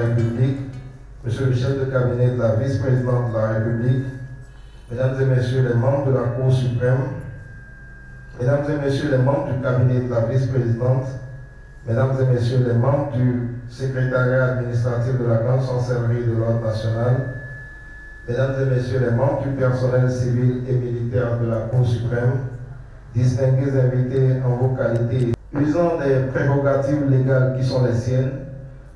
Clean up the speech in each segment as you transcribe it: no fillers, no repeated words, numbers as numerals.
République, Monsieur le chef de cabinet de la vice-présidente de la République, Mesdames et Messieurs les membres de la Cour suprême, Mesdames et Messieurs les membres du cabinet de la vice-présidente, Mesdames et Messieurs les membres du secrétariat administratif de la grande chancellerie de l'ordre national, Mesdames et Messieurs les membres du personnel civil et militaire de la Cour suprême, distingués invités en vos qualités, usant des prérogatives légales qui sont les siennes,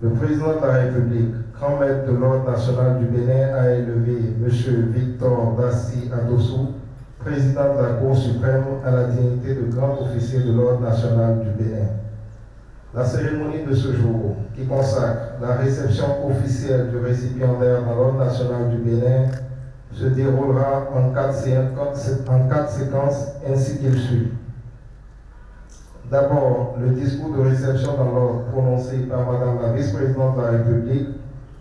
le président de la République, grand maître de l'ordre national du Bénin, a élevé M. Victor Dassi Adossou, président de la Cour suprême, à la dignité de grand officier de l'ordre national du Bénin. La cérémonie de ce jour, qui consacre la réception officielle du récipiendaire dans l'ordre national du Bénin, se déroulera en quatre séquences ainsi qu'il suit. D'abord, le discours de réception dans l'ordre prononcé par Madame la vice-présidente de la République,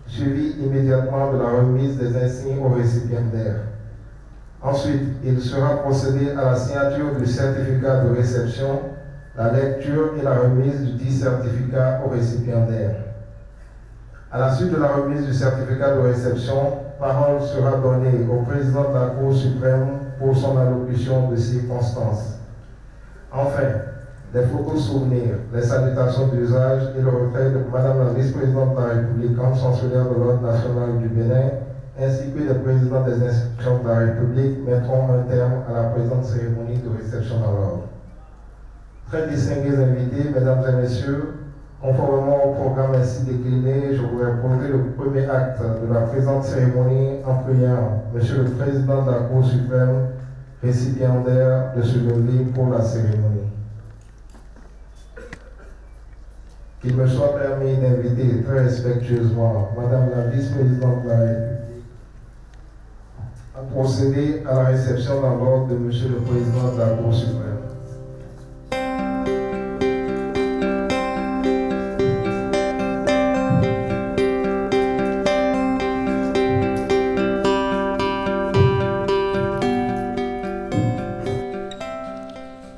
suivi immédiatement de la remise des insignes aux récipiendaires. Ensuite, il sera procédé à la signature du certificat de réception, la lecture et la remise du dit certificat aux récipiendaires. À la suite de la remise du certificat de réception, parole sera donnée au président de la Cour suprême pour son allocution de circonstance. Enfin, les photos souvenirs, les salutations d'usage et le recueil de Madame la vice-présidente de la République, grande chancelière de l'ordre national du Bénin, ainsi que les présidents des institutions de la République mettront un terme à la présente cérémonie de réception dans l'ordre. Très distingués invités, Mesdames et Messieurs, conformément au programme ainsi décliné, je voudrais poser le premier acte de la présente cérémonie en priant Monsieur le Président de la Cour suprême, récipiendaire, de se lever pour la cérémonie. Qu'il me soit permis d'inviter très respectueusement Madame la vice-présidente de la République à procéder à la réception dans l'ordre de Monsieur le Président de la Cour suprême.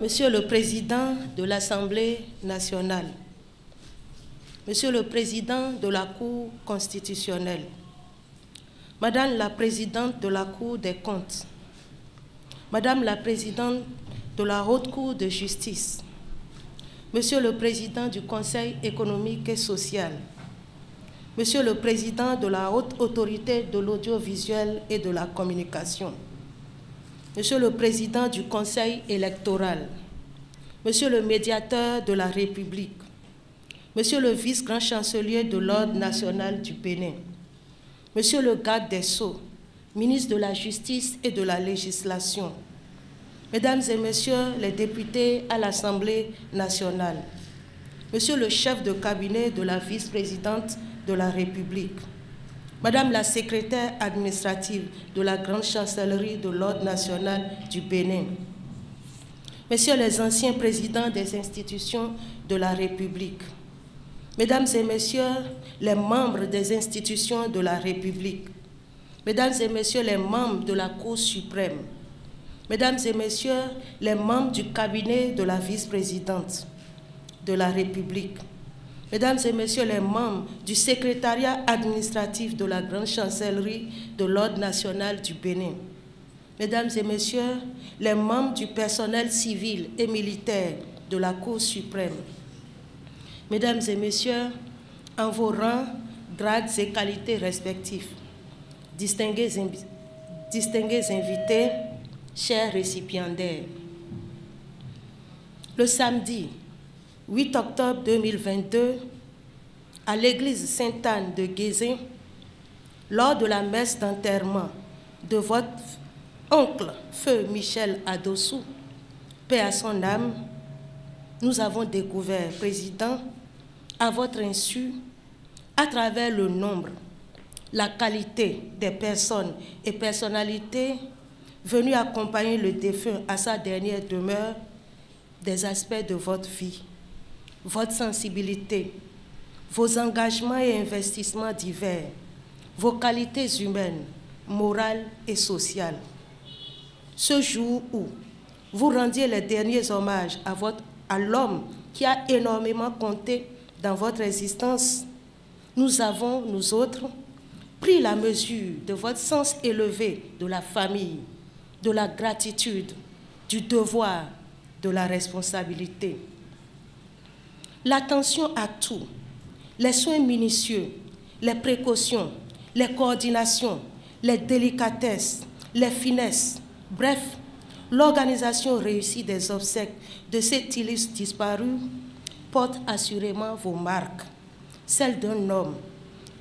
Monsieur le Président de l'Assemblée nationale, Monsieur le Président de la Cour constitutionnelle, Madame la Présidente de la Cour des comptes, Madame la Présidente de la Haute Cour de justice, Monsieur le Président du Conseil économique et social, Monsieur le Président de la Haute Autorité de l'audiovisuel et de la communication, Monsieur le Président du Conseil électoral, Monsieur le Médiateur de la République, Monsieur le Vice-Grand Chancelier de l'Ordre national du Bénin, Monsieur le Garde des Sceaux, Ministre de la Justice et de la Législation, Mesdames et Messieurs les députés à l'Assemblée nationale, Monsieur le chef de cabinet de la vice-présidente de la République, Madame la secrétaire administrative de la grande chancellerie de l'Ordre national du Bénin, Messieurs les anciens présidents des institutions de la République, Mesdames et Messieurs les membres des institutions de la République, Mesdames et Messieurs les membres de la Cour suprême, Mesdames et Messieurs les membres du cabinet de la vice-présidente de la République, Mesdames et Messieurs les membres du secrétariat administratif de la grande chancellerie de l'Ordre national du Bénin, Mesdames et Messieurs les membres du personnel civil et militaire de la Cour suprême, Mesdames et Messieurs, en vos rangs, grades et qualités respectifs, distingués invités, chers récipiendaires, le samedi 8 octobre 2022, à l'église Sainte-Anne de Guézin, lors de la messe d'enterrement de votre oncle, feu Michel Adossou, paix à son âme, nous avons découvert, Président, à votre insu, à travers le nombre, la qualité des personnes et personnalités venues accompagner le défunt à sa dernière demeure, des aspects de votre vie, votre sensibilité, vos engagements et investissements divers, vos qualités humaines, morales et sociales. Ce jour où vous rendiez les derniers hommages à l'homme qui a énormément compté dans votre existence, nous avons, nous autres, pris la mesure de votre sens élevé de la famille, de la gratitude, du devoir, de la responsabilité. L'attention à tout, les soins minutieux, les précautions, les coordinations, les délicatesses, les finesses, bref, l'organisation réussie des obsèques de cet illustre disparu porte assurément vos marques, celles d'un homme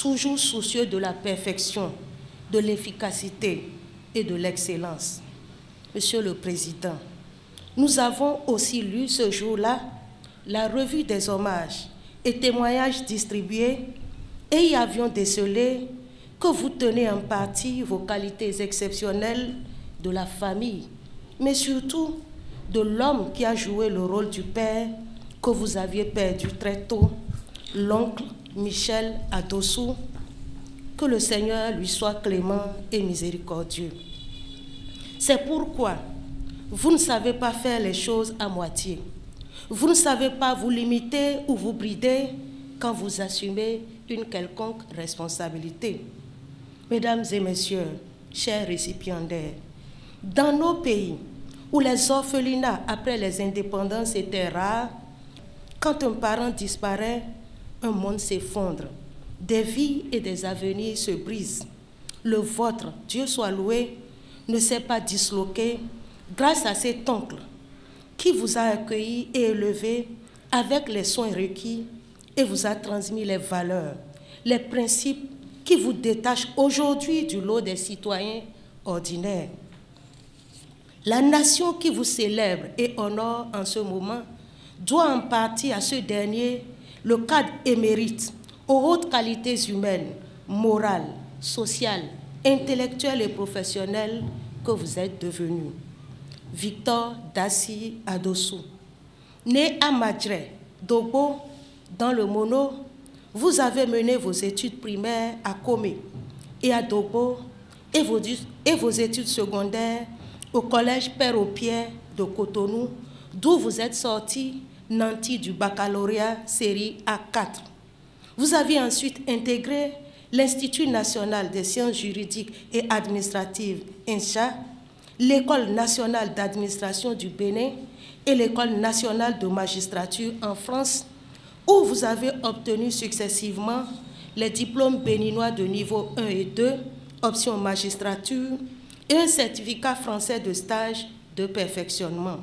toujours soucieux de la perfection, de l'efficacité et de l'excellence. Monsieur le Président, nous avons aussi lu ce jour-là la revue des hommages et témoignages distribués et y avions décelé que vous tenez en partie vos qualités exceptionnelles de la famille, mais surtout de l'homme qui a joué le rôle du père que vous aviez perdu très tôt, l'oncle Michel Adossou. Que le Seigneur lui soit clément et miséricordieux. C'est pourquoi vous ne savez pas faire les choses à moitié. Vous ne savez pas vous limiter ou vous brider quand vous assumez une quelconque responsabilité. Mesdames et messieurs, chers récipiendaires, dans nos pays où les orphelinats après les indépendances étaient rares, quand un parent disparaît, un monde s'effondre. Des vies et des avenirs se brisent. Le vôtre, Dieu soit loué, ne s'est pas disloqué grâce à cet oncle qui vous a accueilli et élevé avec les soins requis et vous a transmis les valeurs, les principes qui vous détachent aujourd'hui du lot des citoyens ordinaires. La nation qui vous célèbre et honore en ce moment doit en partie à ce dernier le cadre émérite aux hautes qualités humaines, morales, sociales, intellectuelles et professionnelles que vous êtes devenus. Victor Dassi Adossou, né à Madre, Dobo, dans le Mono, vous avez mené vos études primaires à Komé et à Dobo et vos études secondaires au collège Père-aux-Pierre de Cotonou, d'où vous êtes sorti nanti du baccalauréat série A4. Vous avez ensuite intégré l'Institut national des sciences juridiques et administratives, INSHA, l'École nationale d'administration du Bénin et l'École nationale de magistrature en France, où vous avez obtenu successivement les diplômes béninois de niveau 1 et 2, option magistrature, et un certificat français de stage de perfectionnement.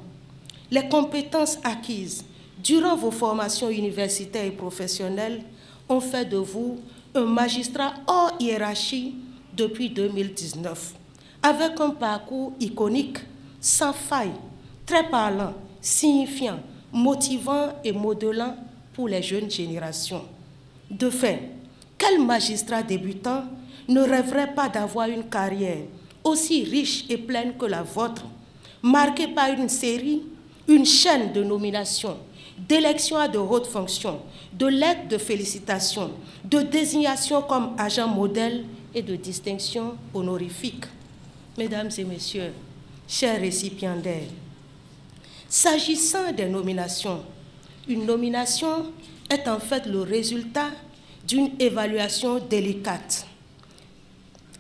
Les compétences acquises durant vos formations universitaires et professionnelles ont fait de vous un magistrat hors hiérarchie depuis 2019, avec un parcours iconique, sans faille, très parlant, signifiant, motivant et modelant pour les jeunes générations. De fait, quel magistrat débutant ne rêverait pas d'avoir une carrière aussi riche et pleine que la vôtre, marquée par une série, une chaîne de nominations, d'élections à de hautes fonctions, de lettres de félicitations, de désignations comme agent modèle et de distinctions honorifiques. Mesdames et messieurs, chers récipiendaires, s'agissant des nominations, une nomination est en fait le résultat d'une évaluation délicate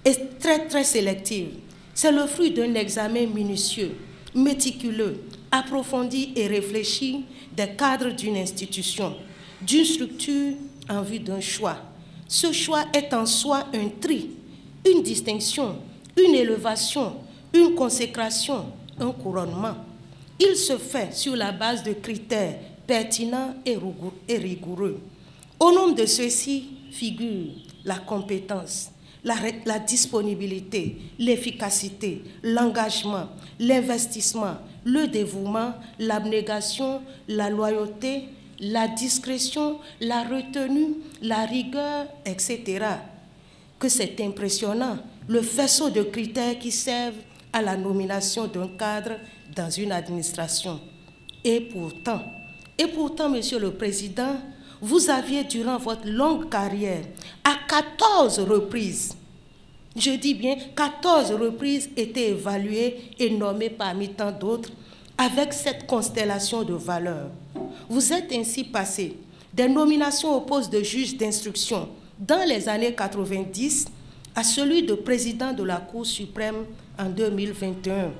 et très sélective. C'est le fruit d'un examen minutieux, méticuleux, approfondi et réfléchi des cadres d'une institution, d'une structure en vue d'un choix. Ce choix est en soi un tri, une distinction, une élévation, une consécration, un couronnement. Il se fait sur la base de critères pertinents et rigoureux. Au nombre de ceux-ci figurent la compétence, la disponibilité, l'efficacité, l'engagement, l'investissement, le dévouement, l'abnégation, la loyauté, la discrétion, la retenue, la rigueur, etc. Que c'est impressionnant, le faisceau de critères qui servent à la nomination d'un cadre dans une administration. Et pourtant, Monsieur le Président, vous aviez durant votre longue carrière, à 14 reprises, je dis bien 14 reprises, été évalué et nommé parmi tant d'autres avec cette constellation de valeurs. Vous êtes ainsi passé des nominations au poste de juge d'instruction, dans les années 90 à celui de président de la Cour suprême en 2021,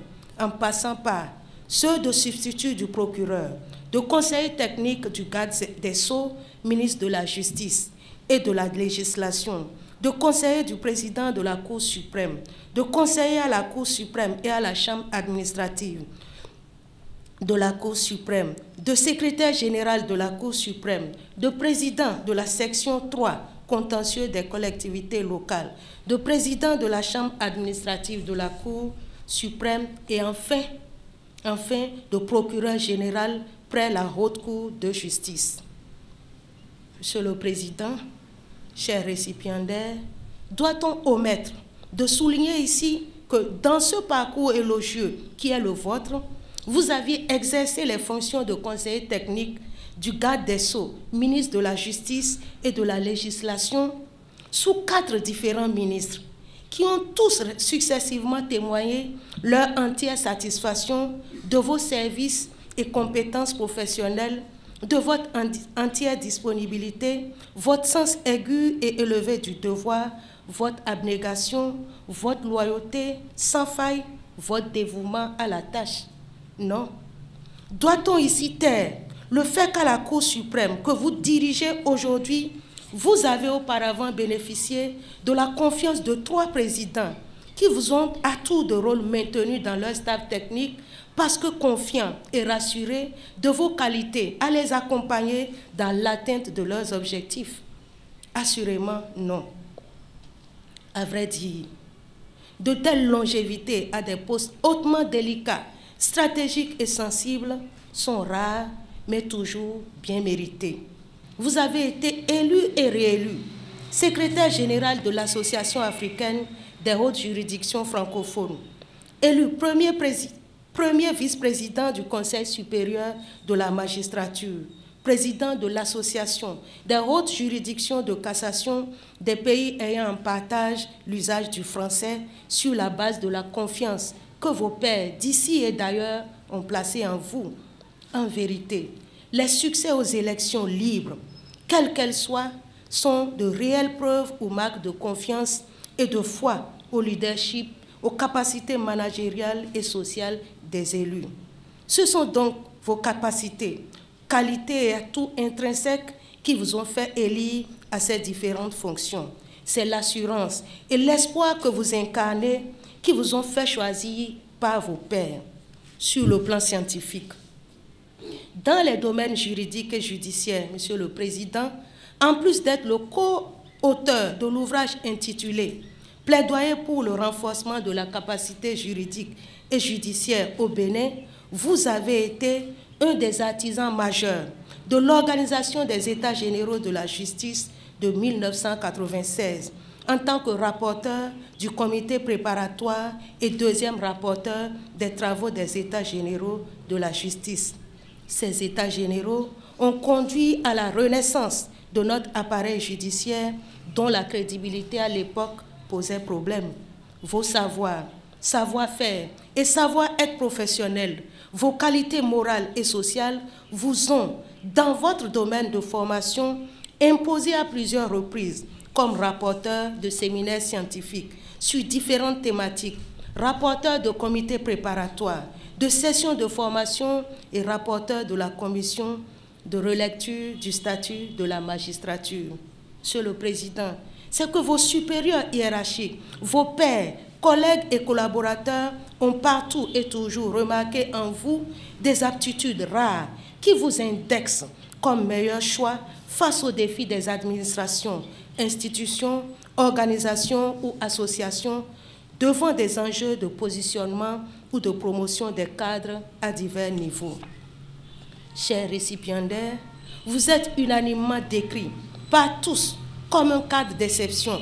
en passant par ceux de substitut du procureur, de conseiller technique du garde des Sceaux, ministre de la Justice et de la législation, de conseiller du président de la Cour suprême, de conseiller à la Cour suprême et à la Chambre administrative de la Cour suprême, de secrétaire général de la Cour suprême, de président de la section 3, contentieux des collectivités locales, de président de la Chambre administrative de la Cour suprême et enfin de procureur général près la Haute Cour de justice. Monsieur le Président, chers récipiendaires, doit-on omettre de souligner ici que dans ce parcours élogieux qui est le vôtre, vous aviez exercé les fonctions de conseiller technique du garde des Sceaux, ministre de la Justice et de la Législation, sous 4 différents ministres, qui ont tous successivement témoigné leur entière satisfaction de vos services et compétences professionnelles, de votre entière disponibilité, votre sens aigu et élevé du devoir, votre abnégation, votre loyauté sans faille, votre dévouement à la tâche. Non. Doit-on ici taire le fait qu'à la Cour suprême que vous dirigez aujourd'hui, vous avez auparavant bénéficié de la confiance de 3 présidents qui vous ont à tour de rôle maintenu dans leur staff technique parce que confiants et rassurés de vos qualités à les accompagner dans l'atteinte de leurs objectifs? Assurément, non. À vrai dire, de telles longévités à des postes hautement délicats, stratégiques et sensibles sont rares, mais toujours bien méritées. Vous avez été élu et réélu secrétaire général de l'Association africaine des hautes juridictions francophones, élu premier vice-président du Conseil supérieur de la magistrature, président de l'Association des hautes juridictions de cassation des pays ayant en partage l'usage du français sur la base de la confiance que vos pairs d'ici et d'ailleurs ont placée en vous. En vérité, les succès aux élections libres, quelles qu'elles soient, sont de réelles preuves ou marques de confiance et de foi au leadership, aux capacités managériales et sociales des élus. Ce sont donc vos capacités, qualités et atouts intrinsèques qui vous ont fait élire à ces différentes fonctions. C'est l'assurance et l'espoir que vous incarnez qui vous ont fait choisir par vos pairs. Sur le plan scientifique, dans les domaines juridiques et judiciaires, Monsieur le Président, en plus d'être le co-auteur de l'ouvrage intitulé « Plaidoyer pour le renforcement de la capacité juridique et judiciaire au Bénin », vous avez été un des artisans majeurs de l'Organisation des États généraux de la justice de 1996, en tant que rapporteur du comité préparatoire et deuxième rapporteur des travaux des États généraux de la justice. Ces États généraux ont conduit à la renaissance de notre appareil judiciaire dont la crédibilité à l'époque posait problème. Vos savoirs, savoir-faire et savoir-être professionnel, vos qualités morales et sociales vous ont, dans votre domaine de formation, imposé à plusieurs reprises comme rapporteur de séminaires scientifiques sur différentes thématiques, rapporteur de comités préparatoires, de sessions de formation et rapporteur de la commission de relecture du statut de la magistrature. Monsieur le Président, c'est que vos supérieurs hiérarchiques, vos pairs, collègues et collaborateurs ont partout et toujours remarqué en vous des aptitudes rares qui vous indexent comme meilleur choix face aux défis des administrations, institutions, organisations ou associations devant des enjeux de positionnement ou de promotion des cadres à divers niveaux. Chers récipiendaires, vous êtes unanimement décrits par tous comme un cadre d'exception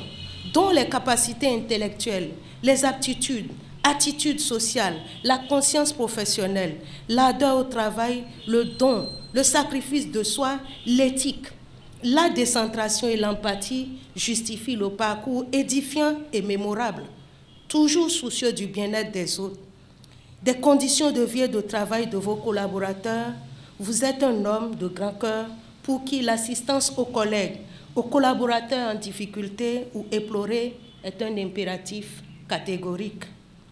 dont les capacités intellectuelles, les aptitudes, attitudes sociales, la conscience professionnelle, l'ardeur au travail, le don, le sacrifice de soi, l'éthique, la décentration et l'empathie justifient le parcours édifiant et mémorable, toujours soucieux du bien-être des autres. Des conditions de vie et de travail de vos collaborateurs, vous êtes un homme de grand cœur pour qui l'assistance aux collègues, aux collaborateurs en difficulté ou éplorés est un impératif catégorique.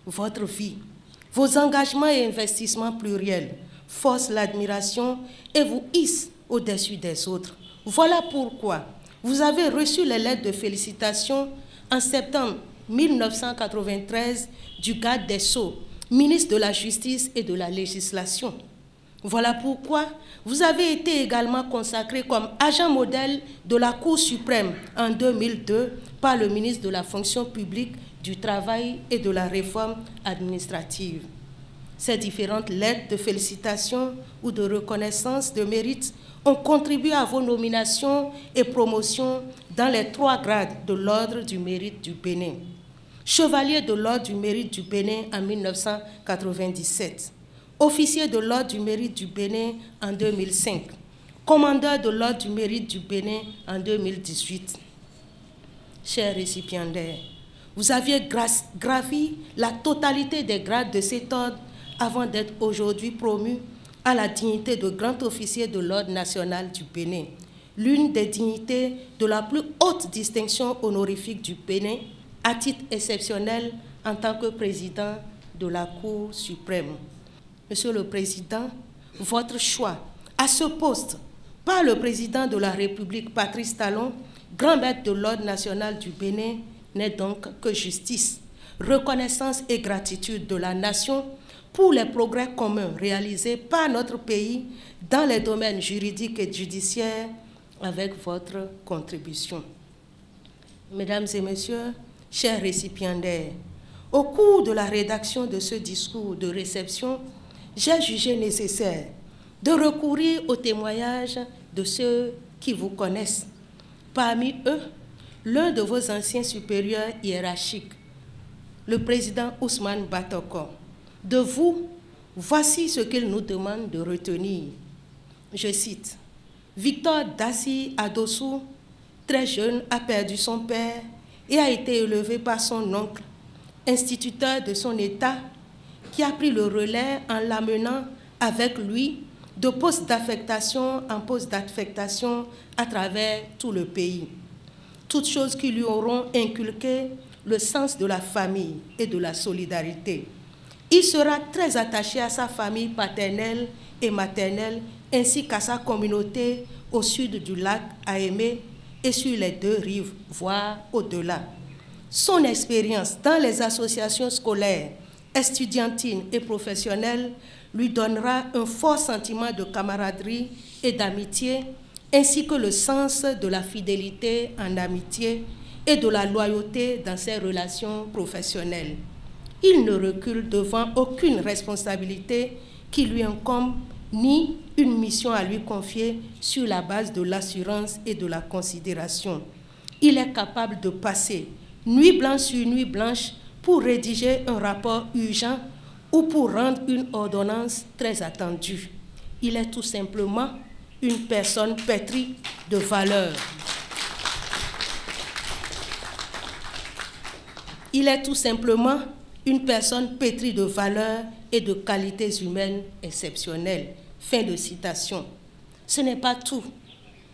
Votre vie, vos engagements et investissements pluriels forcent l'admiration et vous hissent au-dessus des autres. Voilà pourquoi vous avez reçu les lettres de félicitations en septembre 1993 du garde des Sceaux, ministre de la Justice et de la Législation. Voilà pourquoi vous avez été également consacré comme agent modèle de la Cour suprême en 2002 par le ministre de la Fonction publique, du Travail et de la Réforme administrative. Ces différentes lettres de félicitations ou de reconnaissance de mérite ont contribué à vos nominations et promotions dans les 3 grades de l'Ordre du Mérite du Bénin. Chevalier de l'Ordre du Mérite du Bénin en 1997, officier de l'Ordre du Mérite du Bénin en 2005, commandeur de l'Ordre du Mérite du Bénin en 2018. Chers récipiendaires, vous aviez gravi la totalité des grades de cet ordre avant d'être aujourd'hui promu à la dignité de grand officier de l'Ordre national du Bénin, l'une des dignités de la plus haute distinction honorifique du Bénin, à titre exceptionnel en tant que président de la Cour suprême. Monsieur le Président, votre choix à ce poste par le président de la République, Patrice Talon, grand maître de l'Ordre national du Bénin, n'est donc que justice, reconnaissance et gratitude de la nation pour les progrès communs réalisés par notre pays dans les domaines juridiques et judiciaires avec votre contribution. Mesdames et messieurs, chers récipiendaires, au cours de la rédaction de ce discours de réception, j'ai jugé nécessaire de recourir au témoignage de ceux qui vous connaissent. Parmi eux, l'un de vos anciens supérieurs hiérarchiques, le président Ousmane Batoko. De vous, voici ce qu'il nous demande de retenir. Je cite, « Victor Dassi Adossou, très jeune, a perdu son père et a été élevé par son oncle, instituteur de son État, qui a pris le relais en l'amenant avec lui de poste d'affectation en poste d'affectation à travers tout le pays. Toutes choses qui lui auront inculqué le sens de la famille et de la solidarité. Il sera très attaché à sa famille paternelle et maternelle ainsi qu'à sa communauté au sud du lac Aémé et sur les 2 rives, voire au-delà. Son expérience dans les associations scolaires, estudiantines et professionnelles lui donnera un fort sentiment de camaraderie et d'amitié, ainsi que le sens de la fidélité en amitié et de la loyauté dans ses relations professionnelles. Il ne recule devant aucune responsabilité qui lui incombe, ni une mission à lui confier sur la base de l'assurance et de la considération. Il est capable de passer nuit blanche sur nuit blanche pour rédiger un rapport urgent ou pour rendre une ordonnance très attendue. Il est tout simplement une personne pétrie de valeurs. Il est tout simplement une personne pétrie de valeurs et de qualités humaines exceptionnelles. Fin de citation. Ce n'est pas tout.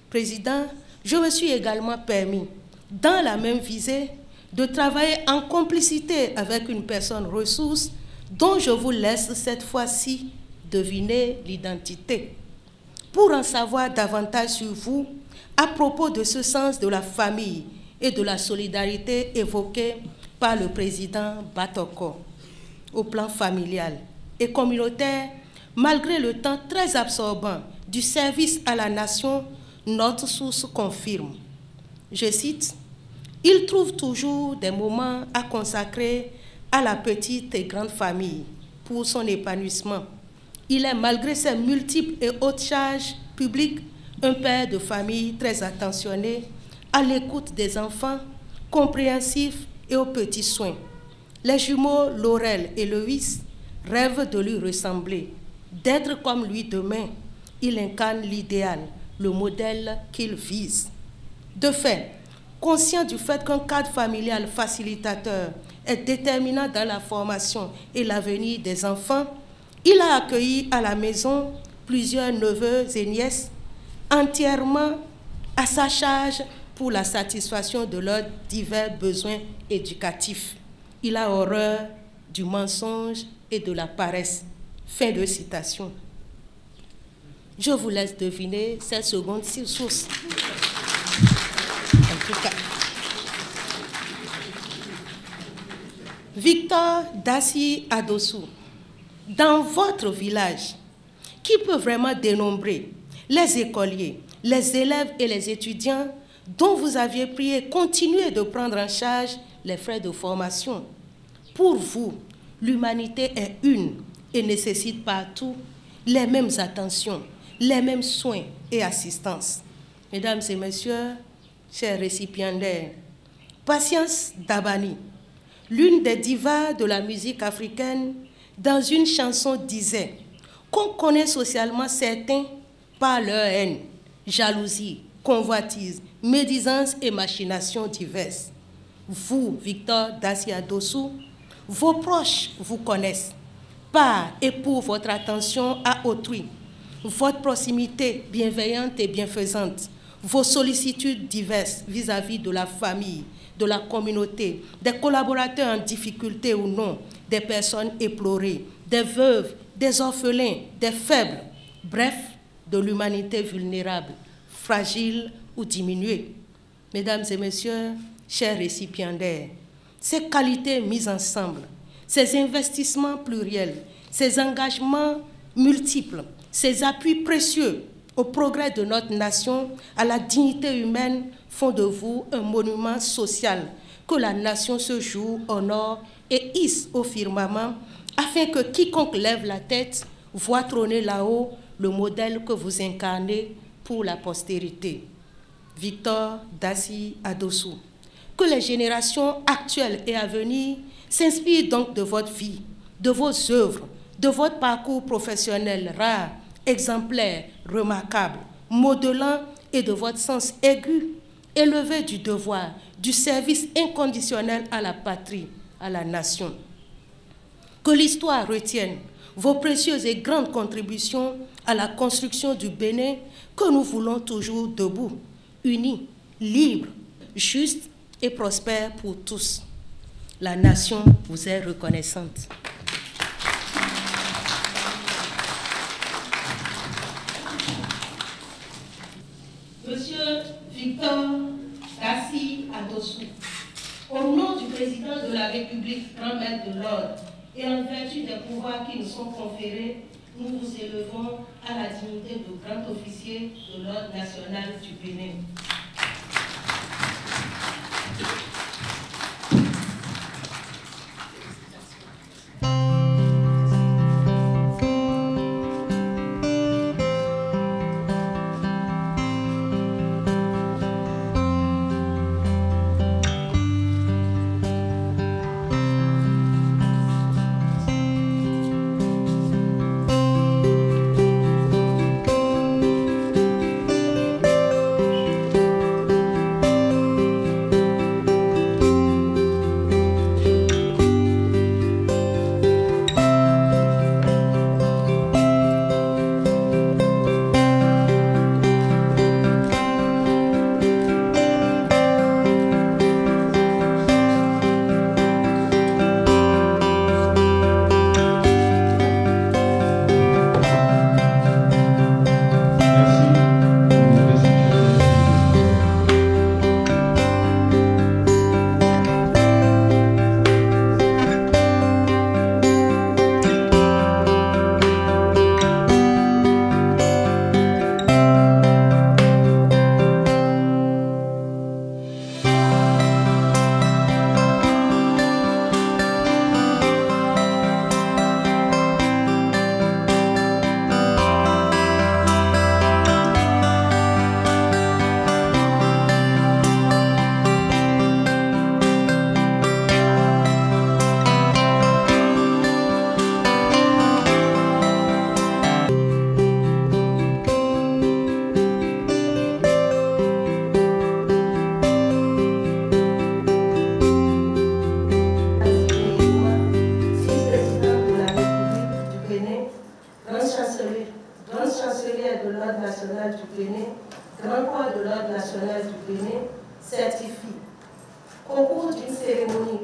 Président, je me suis également permis, dans la même visée, de travailler en complicité avec une personne ressource dont je vous laisse cette fois-ci deviner l'identité. Pour en savoir davantage sur vous, à propos de ce sens de la famille et de la solidarité évoqué par le président Batoko, au plan familial et communautaire, malgré le temps très absorbant du service à la nation, notre source confirme. Je cite, « Il trouve toujours des moments à consacrer à la petite et grande famille pour son épanouissement. Il est, malgré ses multiples et hautes charges publiques, un père de famille très attentionné, à l'écoute des enfants, compréhensif et aux petits soins. Les jumeaux Laurel et Loïs rêvent de lui ressembler, d'être comme lui demain. Il incarne l'idéal, le modèle qu'il vise. De fait, conscient du fait qu'un cadre familial facilitateur est déterminant dans la formation et l'avenir des enfants, il a accueilli à la maison plusieurs neveux et nièces entièrement à sa charge pour la satisfaction de leurs divers besoins éducatifs. Il a horreur du mensonge et de la paresse. Fin de citation. Je vous laisse deviner cette seconde source. En tout cas. Victor Daci Adossou, dans votre village, qui peut vraiment dénombrer les écoliers, les élèves et les étudiants dont vous aviez prié continuer de prendre en charge les frais de formation? Pour vous, l'humanité est une et nécessite partout les mêmes attentions, les mêmes soins et assistance. Mesdames et messieurs, chers récipiendaires, Patience Dabani, l'une des divas de la musique africaine, dans une chanson disait qu'on connaît socialement certains par leur haine, jalousie, convoitise, médisance et machinations diverses. Vous, Victor Daci Adossou, vos proches vous connaissent par et pour votre attention à autrui, votre proximité bienveillante et bienfaisante, vos sollicitudes diverses vis-à-vis de la famille, de la communauté, des collaborateurs en difficulté ou non, des personnes éplorées, des veuves, des orphelins, des faibles, bref, de l'humanité vulnérable, fragile ou diminuée. Mesdames et messieurs, chers récipiendaires, ces qualités mises ensemble, ces investissements pluriels, ces engagements multiples, ces appuis précieux au progrès de notre nation, à la dignité humaine, font de vous un monument social que la nation ce jour honore et hisse au firmament, afin que quiconque lève la tête voit trôner là-haut le modèle que vous incarnez pour la postérité. Victor Daci Adossou. Que les générations actuelles et à venir s'inspirent donc de votre vie, de vos œuvres, de votre parcours professionnel rare, exemplaire, remarquable, modelant et de votre sens aigu, élevé du devoir, du service inconditionnel à la patrie, à la nation. Que l'histoire retienne vos précieuses et grandes contributions à la construction du Bénin que nous voulons toujours debout, unis, libres, justes et prospère pour tous. La nation vous est reconnaissante. Monsieur Victor Daci Adossou, au nom du président de la République, grand maître de l'ordre, et en vertu des pouvoirs qui nous sont conférés, nous vous élevons à la dignité de grand officier de l'ordre national du Bénin.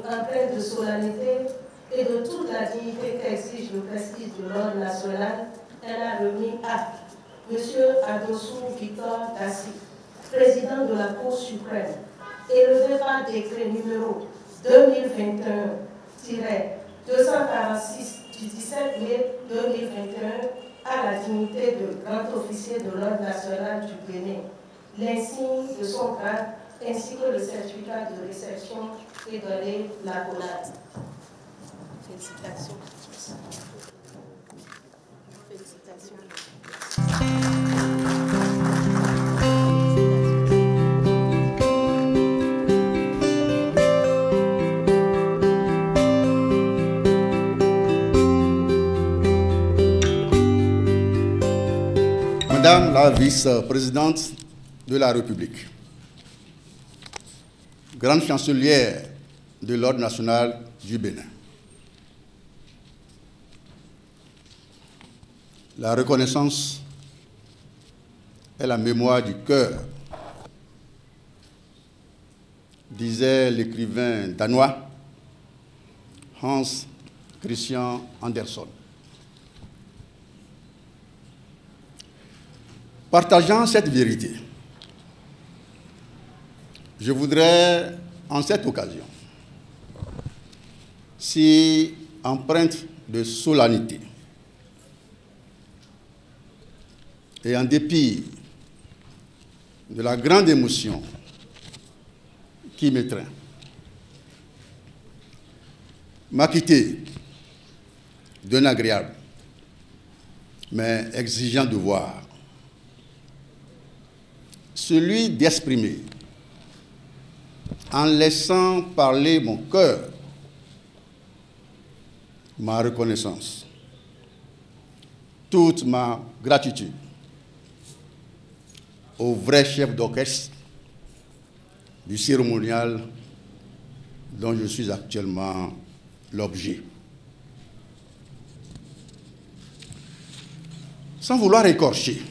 empreinte de solennité et de toute la dignité qu'exige le prestige de l'ordre national, elle a remis à M. Adossou Victor Dassi, président de la Cour suprême, élevé par décret numéro 2021-246 du 17 mai 2021 à la dignité de grand officier de l'ordre national du Bénin, l'insigne de son grade ainsi que le certificat de réception et donné l'accolade. Félicitations. Félicitations. Madame la vice-présidente de la République, grande chancelière de l'Ordre national du Bénin, la reconnaissance est la mémoire du cœur, disait l'écrivain danois Hans Christian Andersen. Partageant cette vérité, je voudrais, en cette occasion, si empreinte de solennité et en dépit de la grande émotion qui m'étreint, m'acquitter d'un agréable mais exigeant devoir, celui d'exprimer, en laissant parler mon cœur, ma reconnaissance, toute ma gratitude au vrai chef d'orchestre du cérémonial dont je suis actuellement l'objet. Sans vouloir écorcher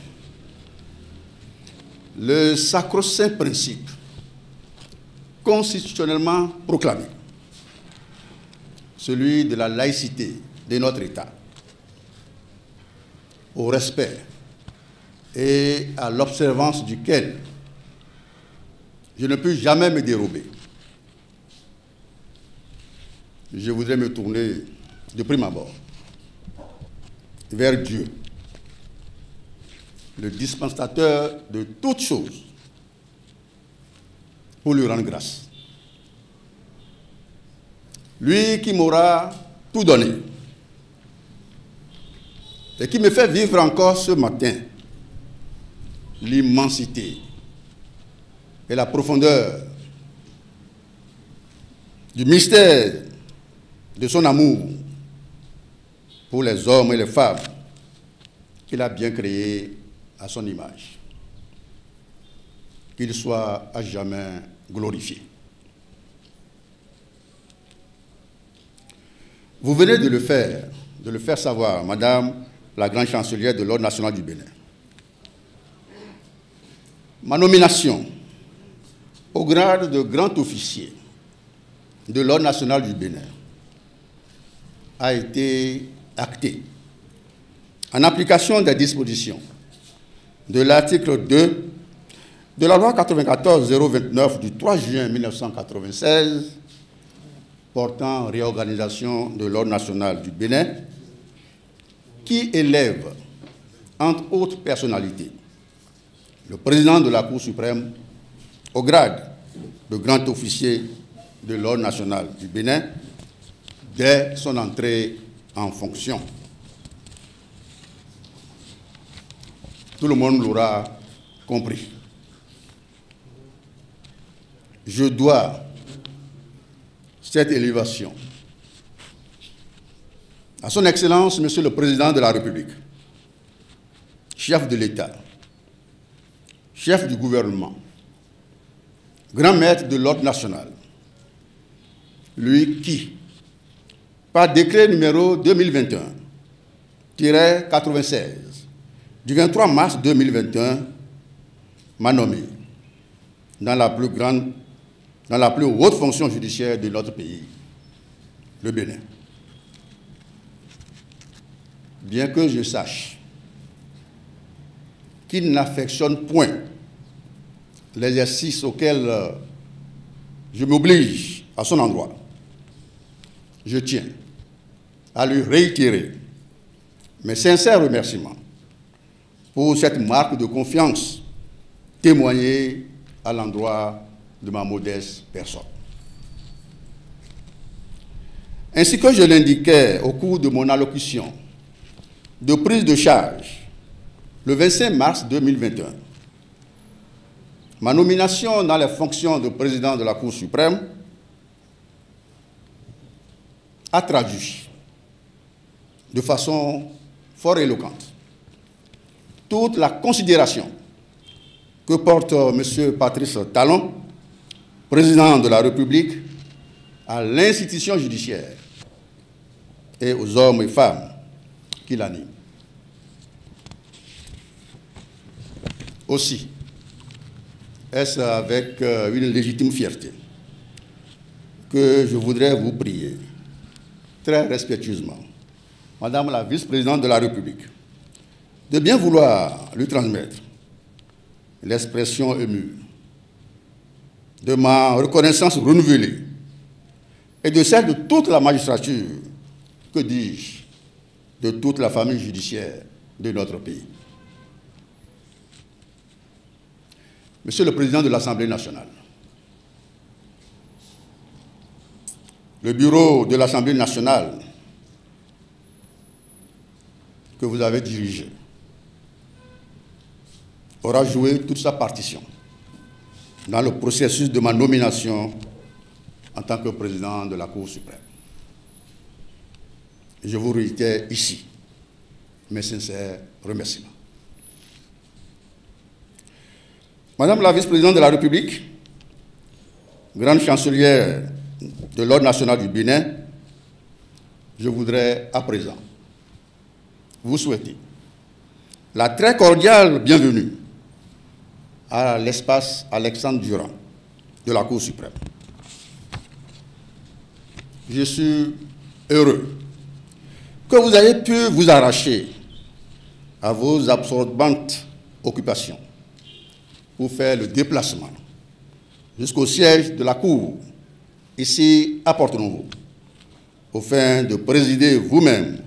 le sacro-saint principe constitutionnellement proclamé, celui de la laïcité de notre État, au respect et à l'observance duquel je ne peux jamais me dérober, je voudrais me tourner de prime abord vers Dieu, le dispensateur de toutes choses, pour lui rendre grâce. Lui qui m'aura tout donné et qui me fait vivre encore ce matin l'immensité et la profondeur du mystère de son amour pour les hommes et les femmes qu'il a bien créés à son image. Qu'il soit à jamais glorifié. Vous venez de le faire savoir, Madame la grande chancelière de l'Ordre national du Bénin. Ma nomination au grade de grand officier de l'Ordre national du Bénin a été actée en application des dispositions de l'article 2 de la loi 94-029 du 3 juin 1996 portant réorganisation de l'Ordre national du Bénin, qui élève, entre autres personnalités, le président de la Cour suprême au grade de grand officier de l'Ordre national du Bénin dès son entrée en fonction. Tout le monde l'aura compris. Je dois cette élévation à son Excellence, Monsieur le Président de la République, chef de l'État, chef du gouvernement, grand maître de l'Ordre national, lui qui, par décret numéro 2021-96 du 23 mars 2021, m'a nommé dans la plus haute fonction judiciaire de notre pays, le Bénin. Bien que je sache qu'il n'affectionne point l'exercice auquel je m'oblige à son endroit, je tiens à lui réitérer mes sincères remerciements pour cette marque de confiance témoignée à l'endroit de ma modeste personne. Ainsi que je l'indiquais au cours de mon allocution de prise de charge le 25 mars 2021, ma nomination dans les fonctions de président de la Cour suprême a traduit de façon fort éloquente toute la considération que porte M. Patrice Talon, président de la République, à l'institution judiciaire et aux hommes et femmes qui l'animent. Aussi, est-ce avec une légitime fierté que je voudrais vous prier très respectueusement, Madame la vice-présidente de la République, de bien vouloir lui transmettre l'expression émue de ma reconnaissance renouvelée et de celle de toute la magistrature, que dis-je, de toute la famille judiciaire de notre pays. Monsieur le Président de l'Assemblée nationale, le bureau de l'Assemblée nationale que vous avez dirigé aura joué toute sa partition dans le processus de ma nomination en tant que président de la Cour suprême. Et je vous réitère ici mes sincères remerciements. Madame la vice-présidente de la République, grande chancelière de l'Ordre national du Bénin, je voudrais à présent vous souhaiter la très cordiale bienvenue à l'espace Alexandre Durand de la Cour suprême. Je suis heureux que vous ayez pu vous arracher à vos absorbantes occupations pour faire le déplacement jusqu'au siège de la Cour, ici à Porto-Novo, au fin de présider vous-même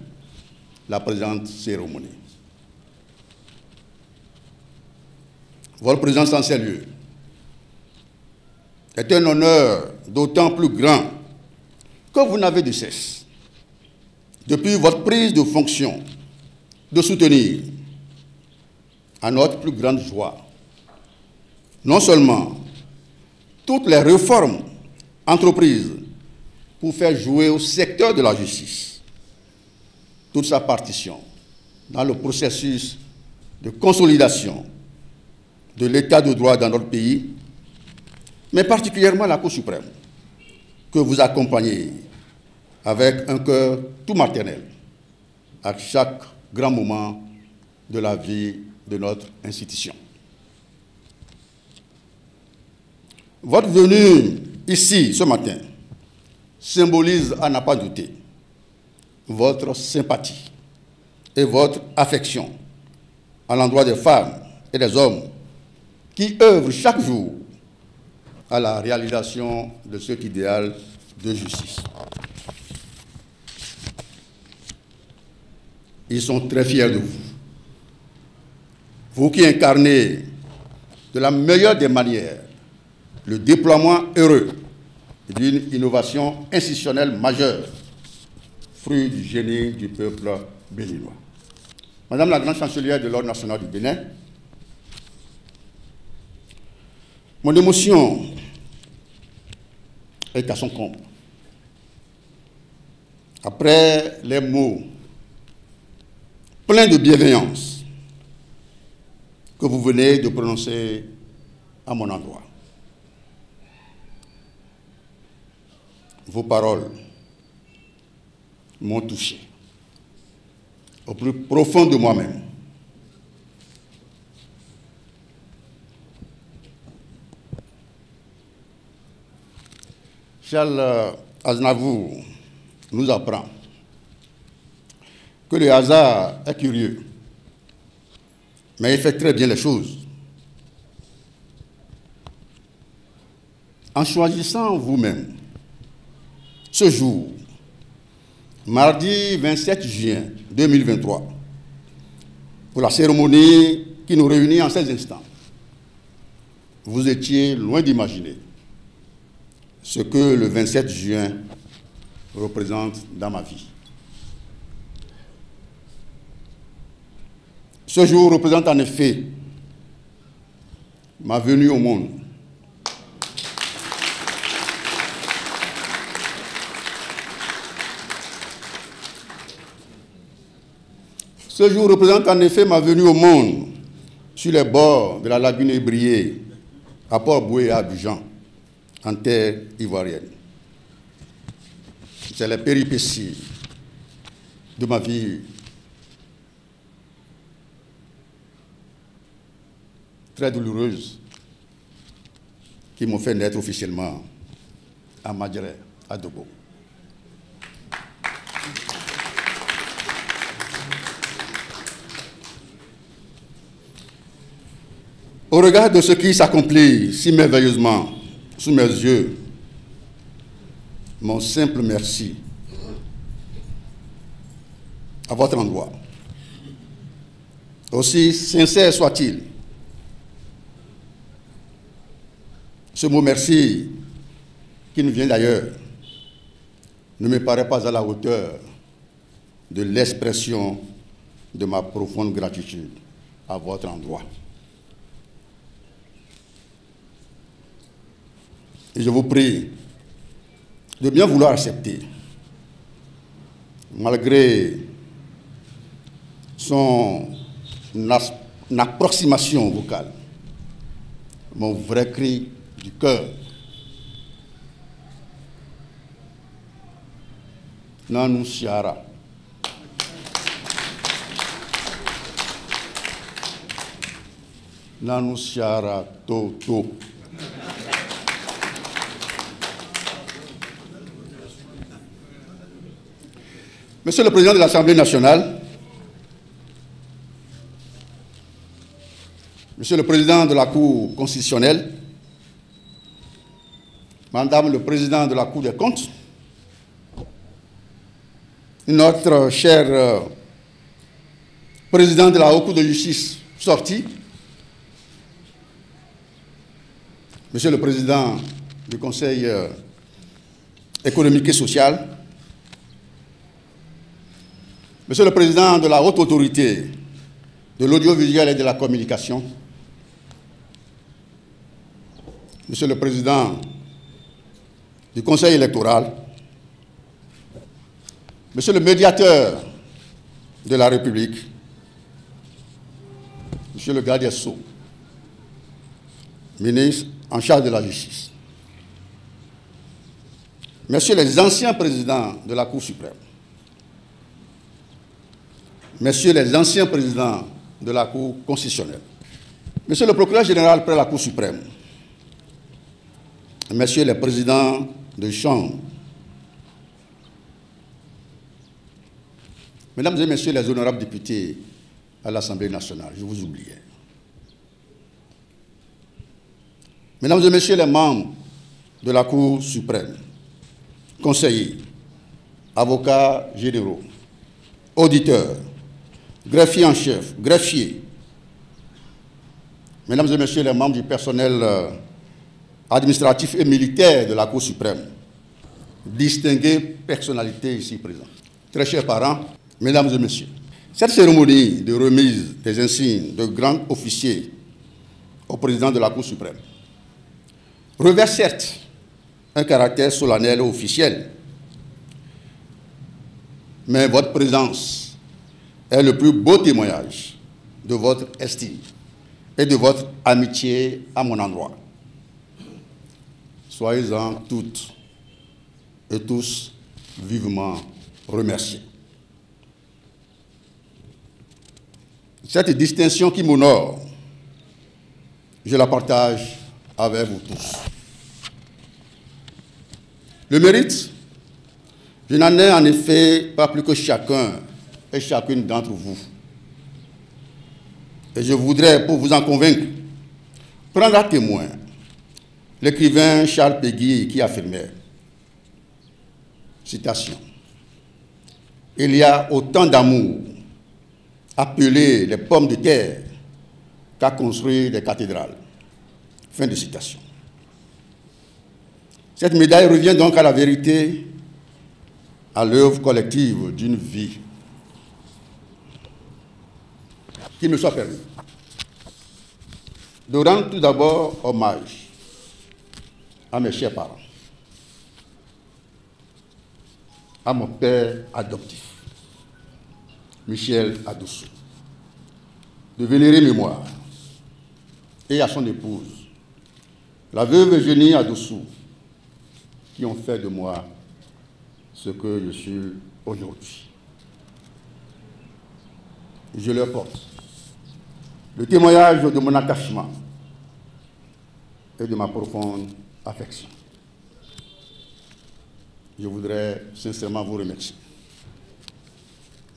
la présente cérémonie. Votre présence en ces lieux est un honneur d'autant plus grand que vous n'avez de cesse, depuis votre prise de fonction, de soutenir, à notre plus grande joie, non seulement toutes les réformes entreprises pour faire jouer au secteur de la justice toute sa partition dans le processus de consolidation de l'état de droit dans notre pays, mais particulièrement la Cour suprême, que vous accompagnez avec un cœur tout maternel à chaque grand moment de la vie de notre institution. Votre venue ici ce matin symbolise, à n'en pas douter, votre sympathie et votre affection à l'endroit des femmes et des hommes qui œuvrent chaque jour à la réalisation de cet idéal de justice. Ils sont très fiers de vous. Vous qui incarnez de la meilleure des manières le déploiement heureux d'une innovation institutionnelle majeure, fruit du génie du peuple béninois. Madame la grande chancelière de l'Ordre national du Bénin, mon émotion est à son comble. Après les mots pleins de bienveillance que vous venez de prononcer à mon endroit, vos paroles m'ont touché au plus profond de moi-même. Charles Aznavour nous apprend que le hasard est curieux, mais il fait très bien les choses. En choisissant vous-même ce jour, mardi 27 juin 2023, pour la cérémonie qui nous réunit en ces instants, vous étiez loin d'imaginer ce que le 27 juin représente dans ma vie. Ce jour représente en effet ma venue au monde. Ce jour représente en effet ma venue au monde sur les bords de la lagune Ébrié, à Port-Bouët et à Abidjan, en terre ivoirienne. C'est les péripéties de ma vie très douloureuses qui m'ont fait naître officiellement à Madjere, à Dobo. Au regard de ce qui s'accomplit si merveilleusement sous mes yeux, mon simple merci à votre endroit, aussi sincère soit-il, ce mot merci, qui nous vient d'ailleurs, ne me paraît pas à la hauteur de l'expression de ma profonde gratitude à votre endroit. Et je vous prie de bien vouloir accepter, malgré son approximation vocale, mon vrai cri du cœur. Nanu Siara. Nanu Siara Toto. Monsieur le Président de l'Assemblée nationale, Monsieur le Président de la Cour constitutionnelle, Madame le Président de la Cour des comptes, notre cher Président de la Haute Cour de justice sorti, Monsieur le Président du Conseil économique et social, Monsieur le Président de la Haute Autorité de l'audiovisuel et de la communication, Monsieur le Président du Conseil électoral, Monsieur le médiateur de la République, Monsieur le garde des Sceaux, ministre en charge de la justice, Messieurs les anciens présidents de la Cour suprême, Messieurs les anciens présidents de la Cour constitutionnelle, Monsieur le procureur général près la Cour suprême, Messieurs les présidents de chambre, Mesdames et Messieurs les honorables députés à l'Assemblée nationale, je vous oubliais. Mesdames et Messieurs les membres de la Cour suprême, conseillers, avocats généraux, auditeurs, greffiers en chef, greffiers, Mesdames et Messieurs les membres du personnel administratif et militaire de la Cour suprême, distinguées personnalités ici présentes, très chers parents, Mesdames et Messieurs, cette cérémonie de remise des insignes de grand officier au président de la Cour suprême revêt certes un caractère solennel et officiel, mais votre présence est le plus beau témoignage de votre estime et de votre amitié à mon endroit. Soyez-en toutes et tous vivement remerciés. Cette distinction qui m'honore, je la partage avec vous tous. Le mérite Je n'en ai en effet pas plus que chacun et chacune d'entre vous. Et je voudrais, pour vous en convaincre, prendre à témoin l'écrivain Charles Péguy qui affirmait, citation, « Il y a autant d'amour à peler les pommes de terre qu'à construire des cathédrales. » Fin de citation. Cette médaille revient donc à la vérité, à l'œuvre collective d'une vie. Qu'il me soit permis de rendre tout d'abord hommage à mes chers parents, à mon père adoptif, Michel Adossou, de vénérer mémoire, et à son épouse, la veuve Eugénie Adossou, qui ont fait de moi ce que je suis aujourd'hui. Je leur porte le témoignage de mon attachement et de ma profonde affection. Je voudrais sincèrement vous remercier,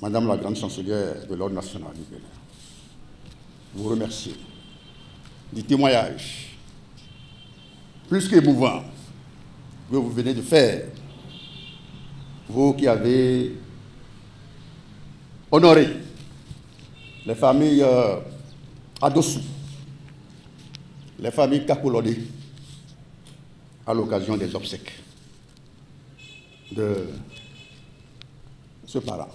Madame la Grande Chancelière de l'Ordre national du Bénin, vous remercier du témoignage plus qu'émouvant que vous venez de faire, vous qui avez honoré les familles Adossou, les familles Kakolodé, à l'occasion des obsèques de ce parent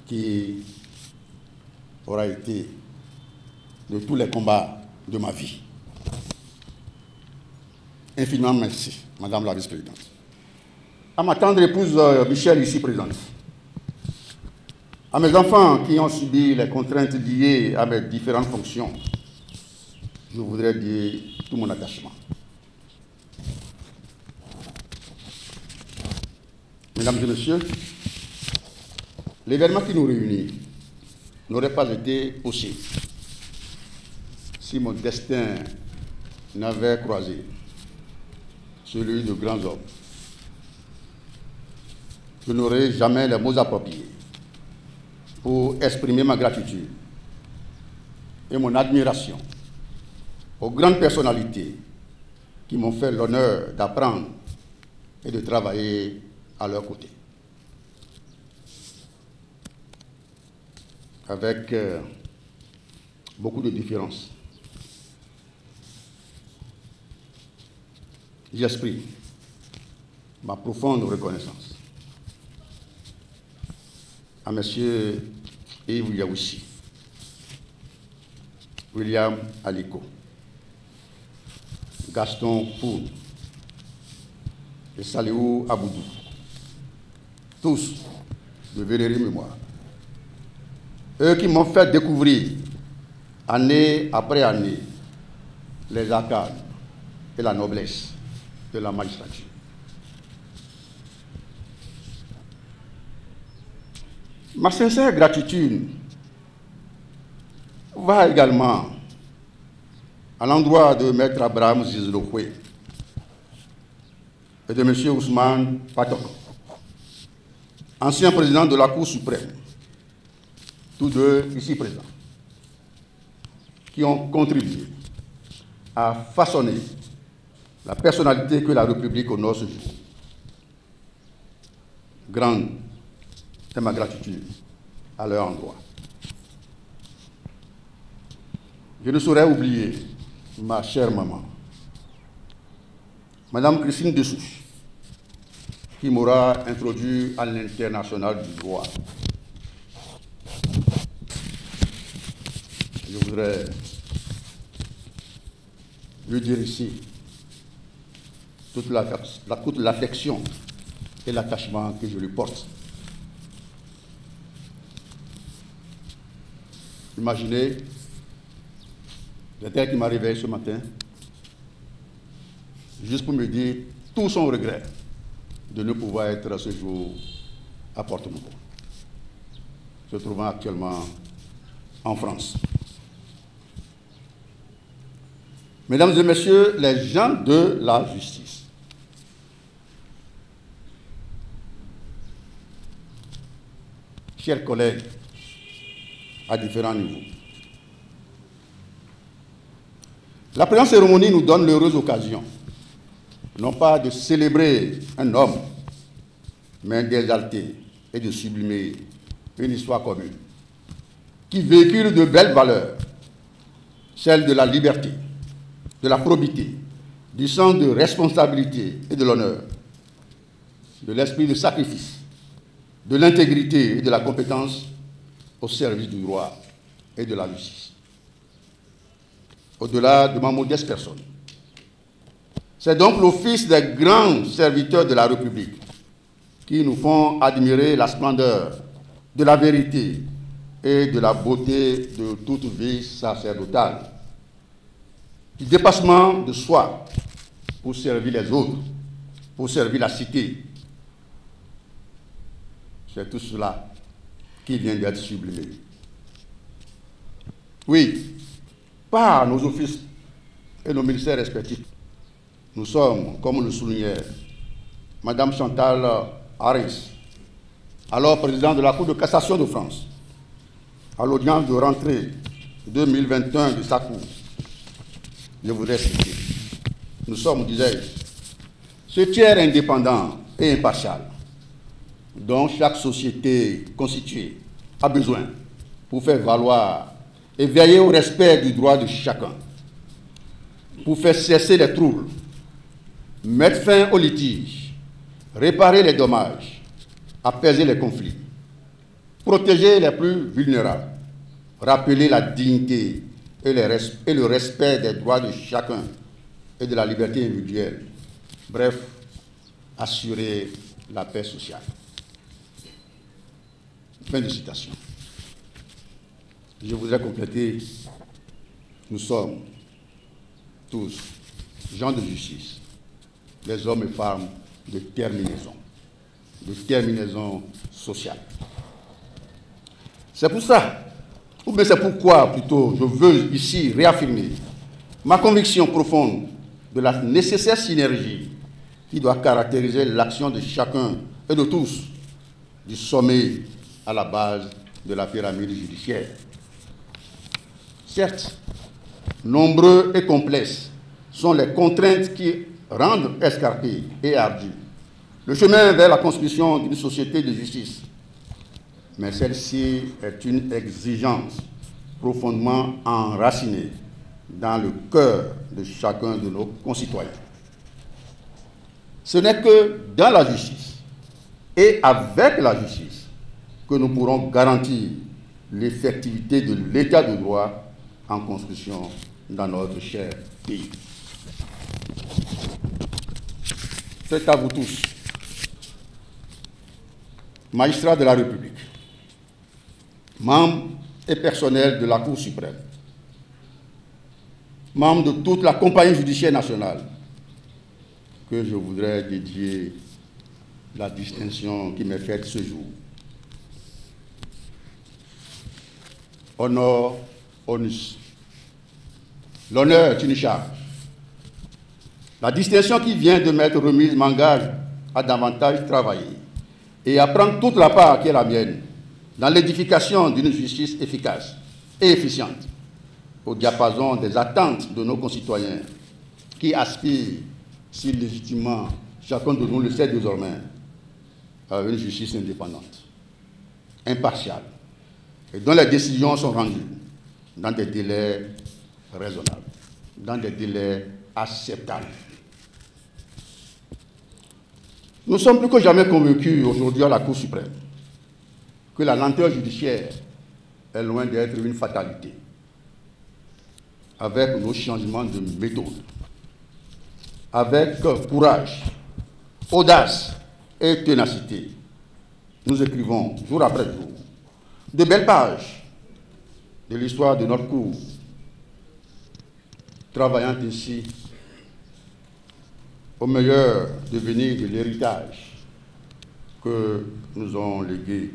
qui aura été de tous les combats de ma vie. Infiniment merci, Madame la Vice-Présidente. À ma tendre épouse Michel, ici présente. À mes enfants qui ont subi les contraintes liées à mes différentes fonctions, je voudrais dire tout mon attachement. Mesdames et messieurs, l'événement qui nous réunit n'aurait pas été possible si mon destin n'avait croisé celui de grands hommes. Je n'aurai jamais les mots appropriés pour exprimer ma gratitude et mon admiration aux grandes personnalités qui m'ont fait l'honneur d'apprendre et de travailler à leur côté. Avec beaucoup de différences, j'exprime ma profonde reconnaissance à M. Yves Yaoussi, William Aliko, Gaston Poul et Saliou Aboudou, tous de vénérer mémoire. Eux qui m'ont fait découvrir, année après année, les arcanes et la noblesse de la magistrature. Ma sincère gratitude va également à l'endroit de Maître Abraham Zizlokwe et de M. Ousmane Patok, ancien président de la Cour suprême, tous deux ici présents, qui ont contribué à façonner la personnalité que la République honore ce jour. Grande est ma gratitude à leur endroit. Je ne saurais oublier ma chère maman, Madame Christine Dessouche, qui m'aura introduit à l'international du droit. Je voudrais lui dire ici toute l'affection et l'attachement que je lui porte. Imaginez, l'État qui m'a réveillé ce matin, juste pour me dire tout son regret de ne pouvoir être à ce jour à Porto-Novo, se trouvant actuellement en France. Mesdames et messieurs, les gens de la justice, chers collègues, à différents niveaux. La présente cérémonie nous donne l'heureuse occasion, non pas de célébrer un homme, mais d'exalter et de sublimer une histoire commune qui véhicule de belles valeurs, celles de la liberté, de la probité, du sens de responsabilité et de l'honneur, de l'esprit de sacrifice, de l'intégrité et de la compétence au service du droit et de la justice. Au-delà de ma modeste personne, c'est donc l'office des grands serviteurs de la République qui nous font admirer la splendeur de la vérité et de la beauté de toute vie sacerdotale, du dépassement de soi pour servir les autres, pour servir la cité. C'est tout cela qui vient d'être sublimé. Oui, par nos offices et nos ministères respectifs, nous sommes, comme le soulignait Mme Chantal Harris, alors présidente de la Cour de cassation de France, à l'audience de rentrée 2021 de sa Cour. Je voudrais citer. Nous sommes, disais-je, ce tiers indépendant et impartial dont chaque société constituée a besoin pour faire valoir et veiller au respect du droit de chacun, pour faire cesser les troubles, mettre fin aux litiges, réparer les dommages, apaiser les conflits, protéger les plus vulnérables, rappeler la dignité et le respect des droits de chacun et de la liberté individuelle. Bref, assurer la paix sociale. Fin de citation. Je voudrais compléter, nous sommes tous gens de justice, des hommes et femmes de terminaison sociale. C'est pour ça, ou bien c'est pourquoi plutôt, je veux ici réaffirmer ma conviction profonde de la nécessaire synergie qui doit caractériser l'action de chacun et de tous, du sommet à la base de la pyramide judiciaire. Certes, nombreux et complexes sont les contraintes qui rendent escarpé et ardu le chemin vers la construction d'une société de justice. Mais celle-ci est une exigence profondément enracinée dans le cœur de chacun de nos concitoyens. Ce n'est que dans la justice et avec la justice que nous pourrons garantir l'effectivité de l'état de droit en construction dans notre cher pays. C'est à vous tous, magistrats de la République, membres et personnels de la Cour suprême, membres de toute la compagnie judiciaire nationale, que je voudrais dédier la distinction qui m'est faite ce jour. Honor, onus. L'honneur est une charge. La distinction qui vient de m'être remise m'engage à davantage travailler et à prendre toute la part qui est la mienne dans l'édification d'une justice efficace et efficiente au diapason des attentes de nos concitoyens qui aspirent si légitimement, chacun de nous le sait désormais, à une justice indépendante, impartiale, et dont les décisions sont rendues dans des délais raisonnables, dans des délais acceptables. Nous sommes plus que jamais convaincus aujourd'hui à la Cour suprême que la lenteur judiciaire est loin d'être une fatalité. Avec nos changements de méthode, avec courage, audace et ténacité, nous écrivons jour après jour de belles pages de l'histoire de notre Cour, travaillant ainsi au meilleur devenir de l'héritage que nous ont légué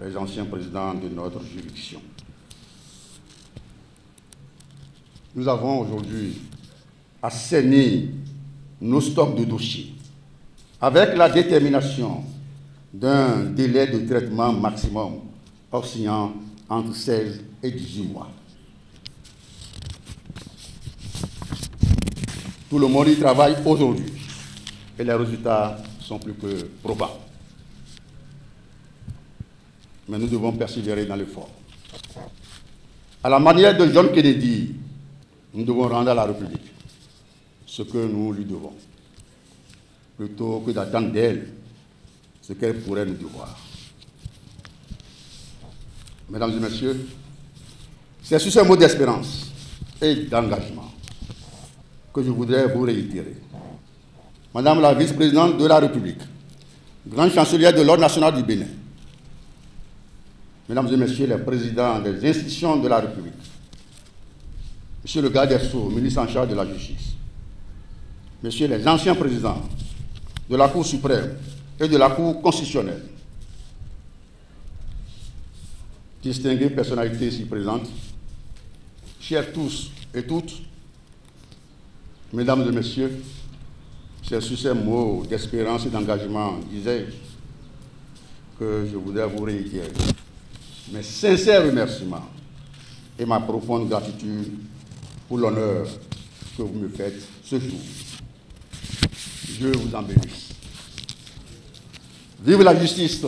les anciens présidents de notre juridiction. Nous avons aujourd'hui assaini nos stocks de dossiers avec la détermination d'un délai de traitement maximum oscillant entre 16 et 18 mois. Tout le monde y travaille aujourd'hui et les résultats sont plus que probables. Mais nous devons persévérer dans l'effort. À la manière de John Kennedy, nous devons rendre à la République ce que nous lui devons, plutôt que d'attendre d'elle ce qu'elle pourrait nous devoir. Mesdames et messieurs, c'est sur ce mot d'espérance et d'engagement que je voudrais vous réitérer. Madame la vice-présidente de la République, grande chancelière de l'Ordre national du Bénin, Mesdames et messieurs les présidents des institutions de la République, Monsieur le garde des Sceaux, ministre en charge de la Justice, Messieurs les anciens présidents de la Cour suprême et de la Cour constitutionnelle, distinguées personnalités ici présentes, chers tous et toutes, Mesdames et Messieurs, c'est sur ces mots d'espérance et d'engagement, disais-je, que je voudrais vous réitérer mes sincères remerciements et ma profonde gratitude pour l'honneur que vous me faites ce jour. Je vous en bénisse. Vive la justice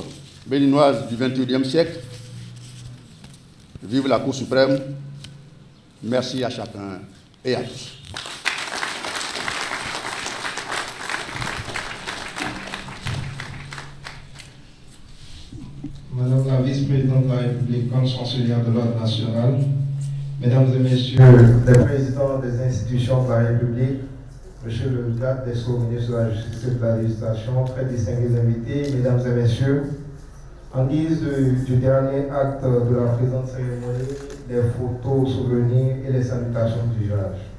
béninoise du XXIe siècle. Vive la Cour suprême. Merci à chacun et à tous. Madame la vice-présidente de la République, grande chancelière de l'Ordre national, Mesdames et Messieurs les présidents des institutions de la République, Monsieur le garde des Sceaux, ministre de la Justice et de la Législation, très distingués invités, Mesdames et Messieurs, en guise du dernier acte de la présente cérémonie, des photos, souvenirs et les salutations d'usage.